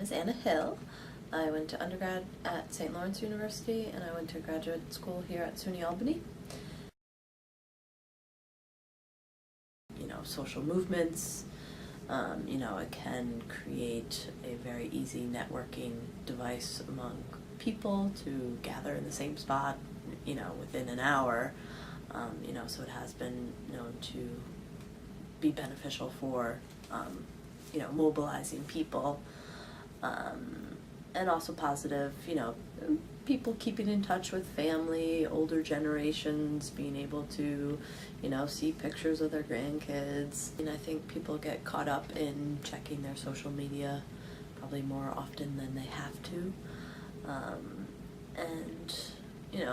is Anna Hill. I went to undergrad at St. Lawrence University, and I went to graduate school here at SUNY Albany. You know, social movements, it can create a very easy networking device among people to gather in the same spot, within an hour. So it has been known to be beneficial for, mobilizing people, and also positive, people keeping in touch with family, older generations, being able to, see pictures of their grandkids. And I think people get caught up in checking their social media probably more often than they have to.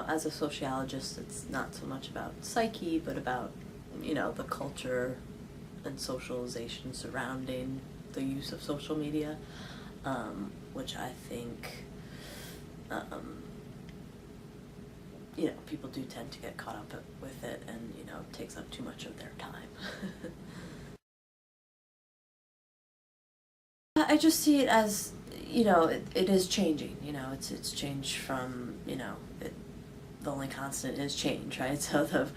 As a sociologist, it's not so much about psyche, but about, the culture and socialization surrounding the use of social media, which I think, people do tend to get caught up with it, and, it takes up too much of their time. I just see it as, it is changing, it's changed from, the only constant is change, right? So the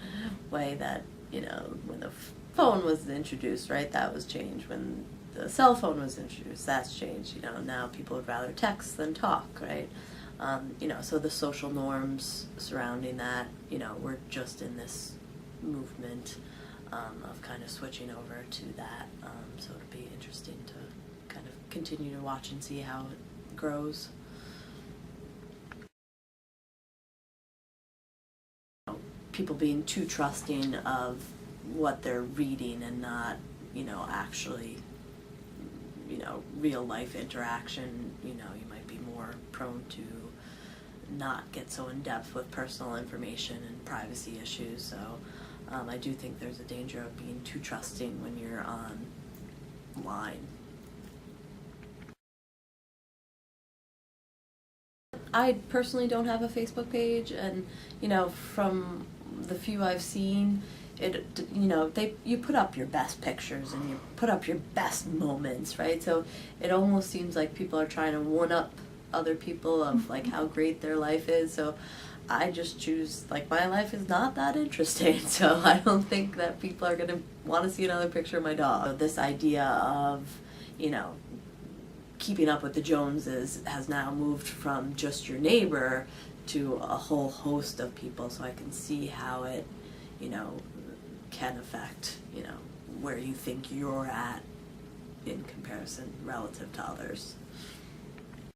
way that, when the phone was introduced, right, that was change. When the cell phone was introduced, that's changed. Now people would rather text than talk, right? So the social norms surrounding that, we're just in this movement of kind of switching over to that. So it'll be interesting to kind of continue to watch and see how it grows. People being too trusting of what they're reading and not, actually, real life interaction. You might be more prone to not get so in depth with personal information and privacy issues. So I do think there's a danger of being too trusting when you're online. I personally don't have a Facebook page, and from the few I've seen, you put up your best pictures and you put up your best moments, right? So it almost seems like people are trying to one up other people of like how great their life is. So I just choose, like, my life is not that interesting, so I don't think that people are gonna want to see another picture of my dog. So this idea of, keeping up with the Joneses has now moved from just your neighbor to a whole host of people, so I can see how it, can affect, where you think you're at in comparison relative to others.